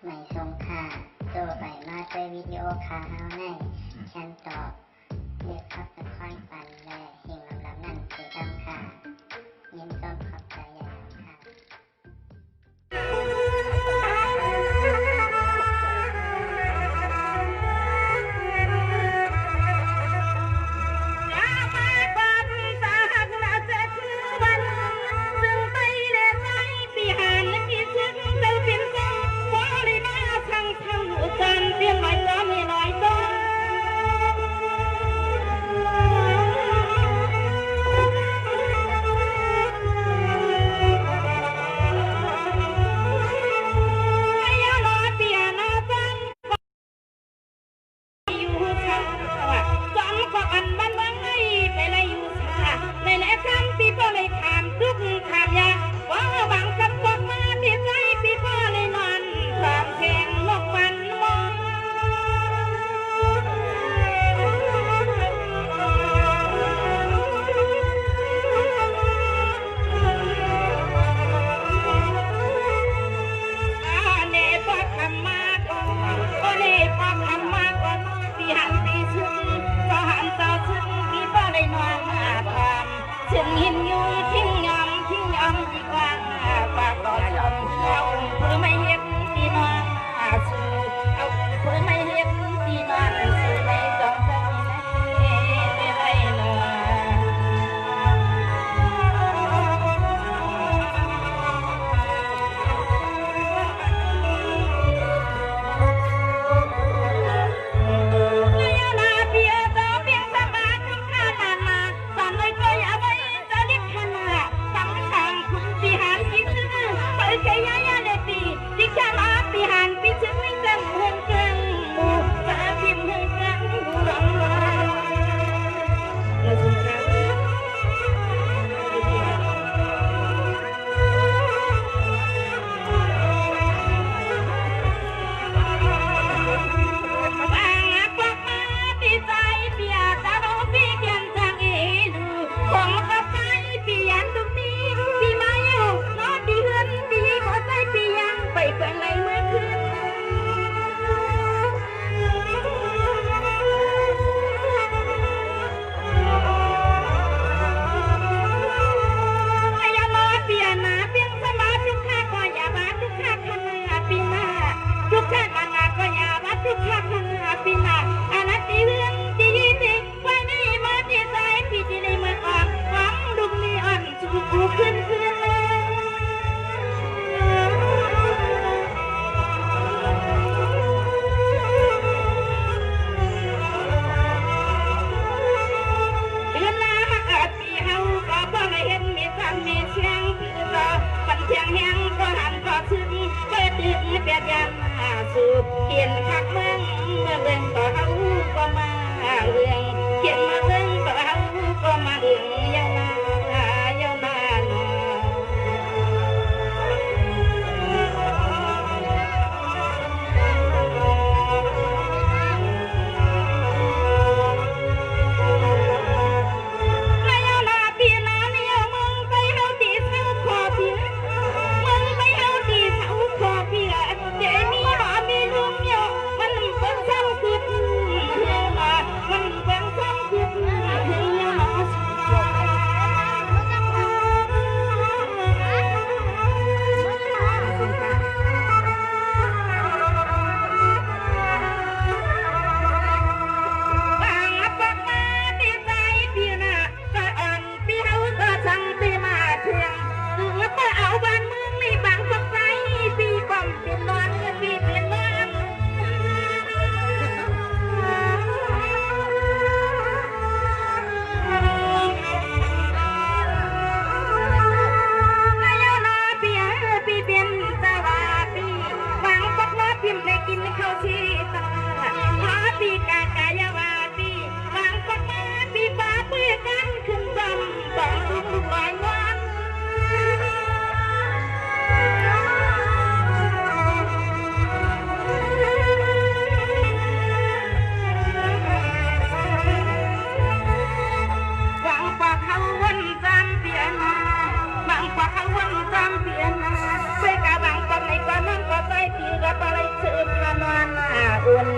ไม่ส่งค่าตัวไปมาด้วยวิดีโอคาเฮาในฉันตอบเรียกขับตะค่อยปันและเฮงลำนั่นคือดำค่ะยินต้นขอบใจใหญ่ค่ะ เขียนคักเมืองเมื่อเบิ่งก็เฮาก็มาเรื่องเขียนมาเบิ่งก็เฮาก็มาเรื่องยาวนายาวนานมันเบิ่งซ้ำคือ อุ่น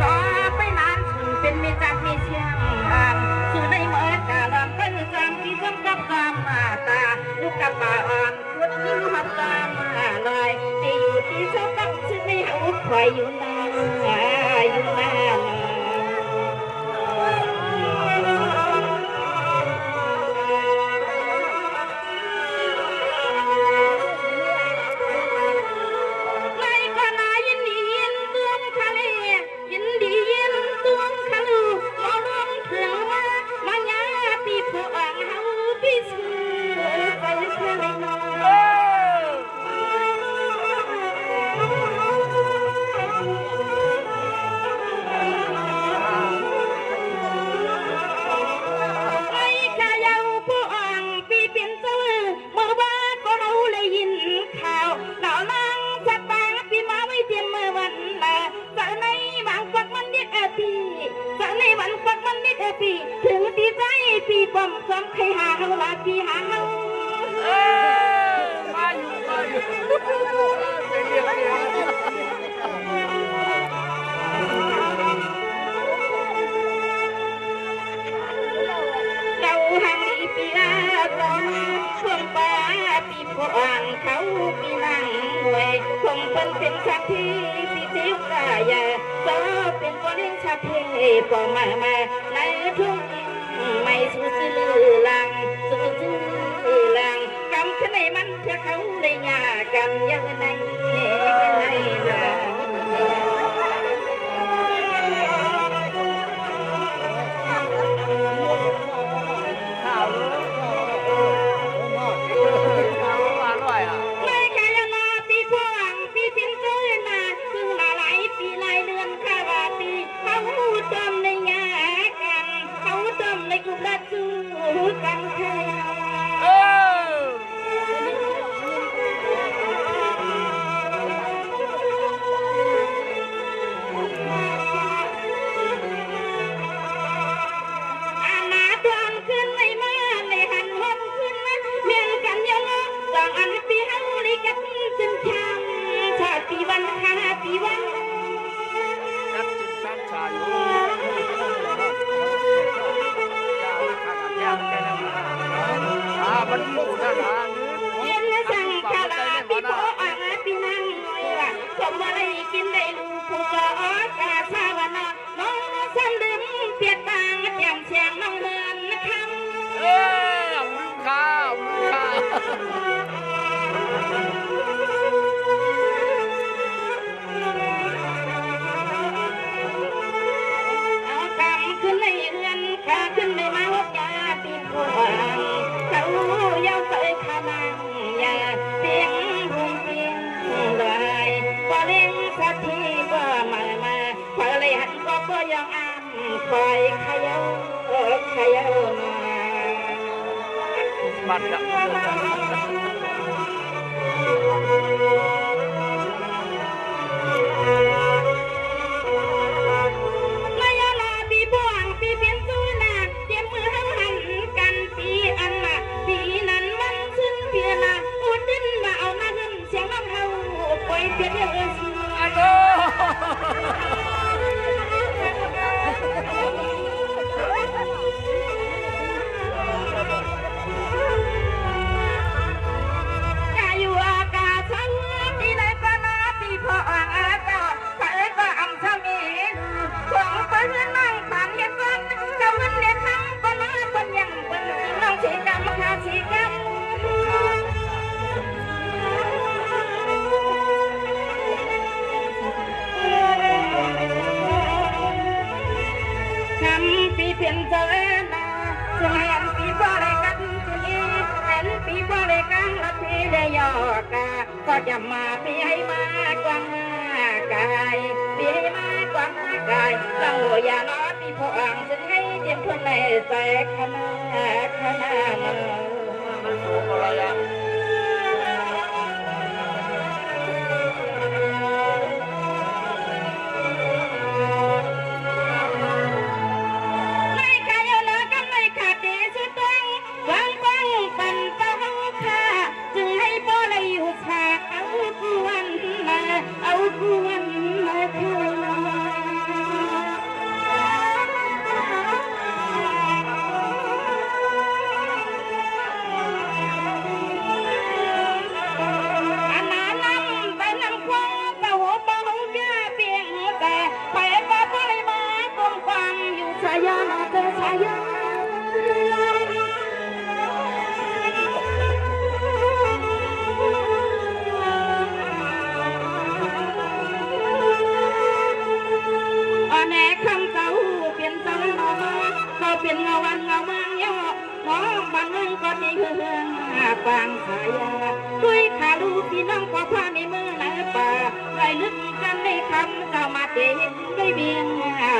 รอไปนานถึงเป็นมีจักมีเชียงอ่างสู่ในเมื่อกาลำเป็นจำที่ต้องกับตามมาตาลูกกับป่าอ่อนคุดยิ้มหับตามมาลอยที่อยู่ที่เจ้าตั้งชื่อในหูควายอยู่นานอยู่นานถึงที่ใจปีปอมซ้ำใครหาเฮาลาพี่หาเฮามาอยู่เป็นเรื่องเราหังอีปีลาตอนช่วงป่าปีพอนเขาปีนั่งหวยคงเป็นสักทีปีเสียวกายาก็เป็นคนเลี้ยงชาเพปอมาในทุ่งไม่สู้ซื้อลังสู้ซื้อลังกำขนมันเธอเขาเลยยากันยังไงมันอยู่นั่นนะเย็นสั่งคาลาปีโป้อ่างปีนั่งหน่อยว่ะสมอะไรกินได้ลูกผู้ก็ออกาชาวนาน้องสันดึงเปียกตางแจ่มเชียงน้องเลินคำมือข้าวขึ้นในเรือนข้าขึ้นในมาหกยาปีนหัวเขาเย้าใส่ขานังยาเสียงหุ่นเสียงลายพอเล่นสักทีก็มาพอเลยหันก็ยังอ้ำคอยขยับมาบัดละเป็นเจนาสมัยปีบริกันจีเห็นปีบริกันละปีเดียกาก็จะมาปีให้มากว่ากายปีให้มากว่ากายเราอย่าล้อปีพองจะให้เจ็บคนในใจขนามันสูงอะไรอ่ะเอากวนมาเธอ ยาแน่คำเจ้าเปลี่ยนเจ้าเขาเปลี่ยนเงาวันเงามาเยอะน้องบ้านเมืองก็ดีเฮืองปางขายาด้วยขาลูกพี่น้องก็พาในมือไหนป่าไรลึกกันในคำเจ้ามาเตะได้เบียง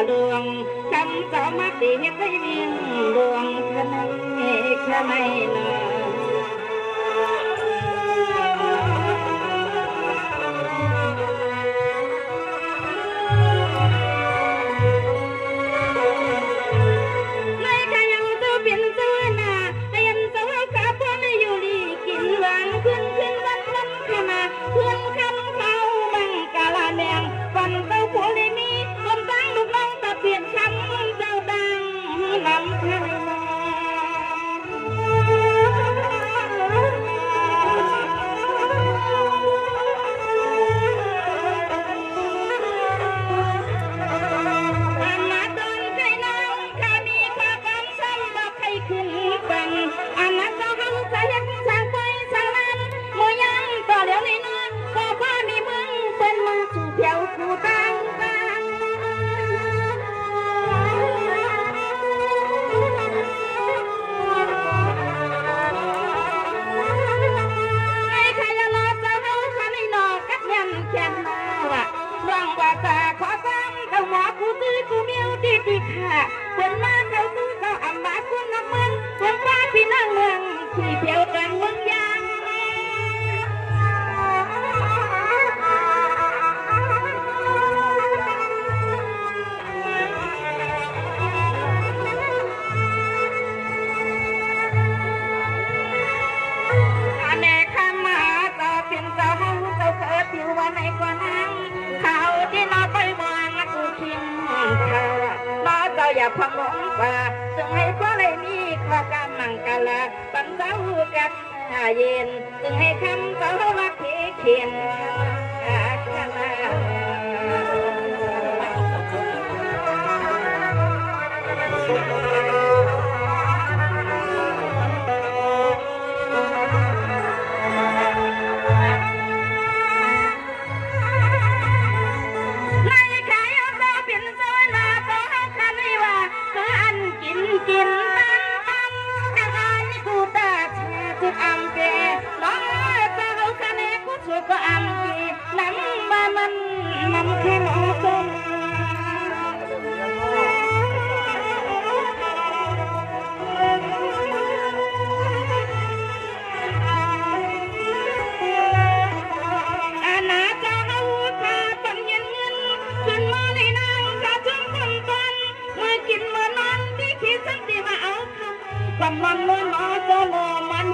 ดวงคำเจ้ามาเตะได้เบียงดวงขะในนาคนมาเขาซื้อเขาอัมบาคุณนักเมืองคนป้าพี่น้องเมืองที่เที่ยวกันเมืองยางแน่ข้ามมาต่อเป็นเจ้าเฮาเจ้าเกิดอยู่วันไหนกว่านั้นเขาที่นอไปมองนักคิงเขาน้อเจ้าอย่าพังหลงป่าจึงให้พ่อเลยมีข้อกำมังกะละปันเจ้ากันเย็นจึงให้คำเจ้าวักเขียนกันก็อังกีน้ำมามันน้ำแค่หนอต้นอาณาเจ้าขาปัญญเงินขึ้นมาในนางกระจุงคนตันเมื่อกินเมื่อนอนที่คิดสักทีมาเอาคำมันเมื่อหนอเจ้าโลมัน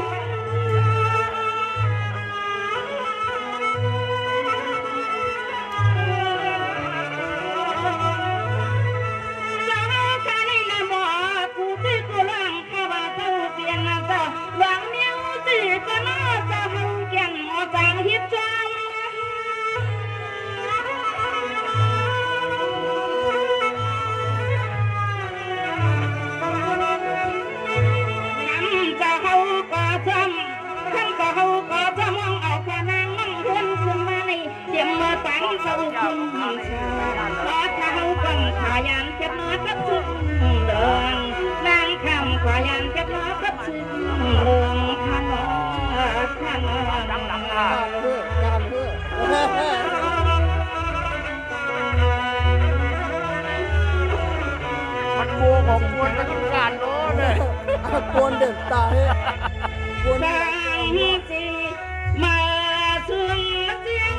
เขาคุ้มชาเพราะเขาปังขายานเก็บน้อยกับซึ่งเดินนางคำขายานเก็บน้อยกับซึ่งเดินข้างดังมันโกงของกวนมันอยู่การโน้นเลยกวนเด็ดตายกวนจีมาซึ่งเสียง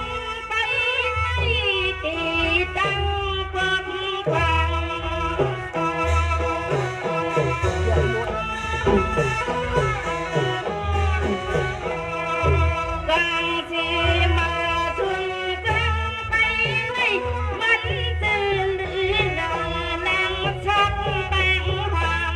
ไปตีดังฟังฟังกังจีมาซึ่งกังไปไว้มันตื่นหรือนอนนั่งชักแบงหาม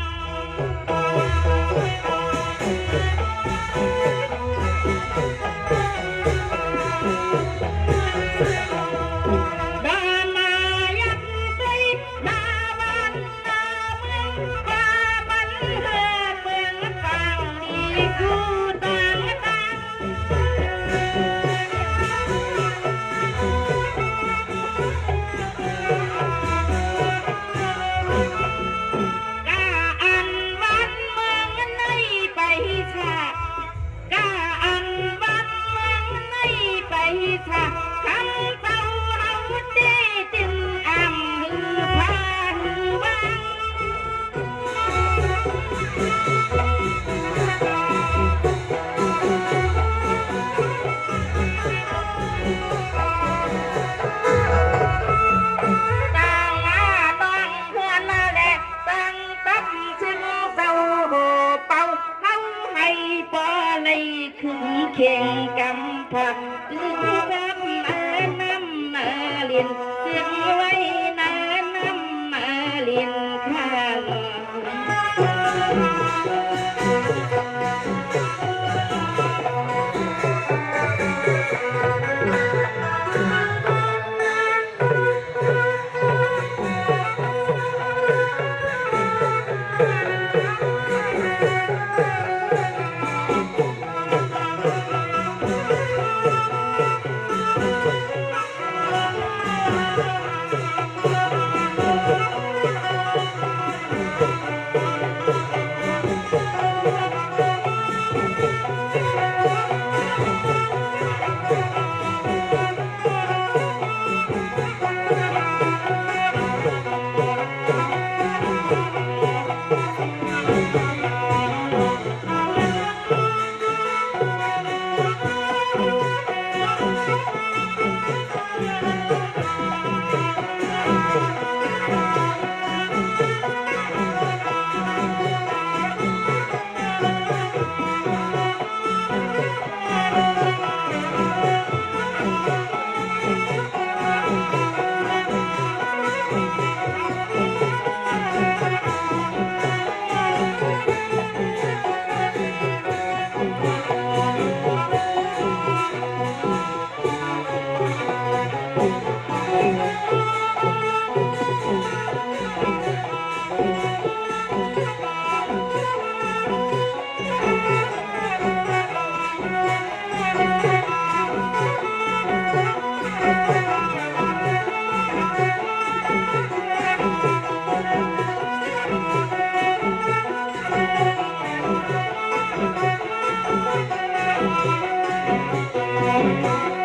Thank you.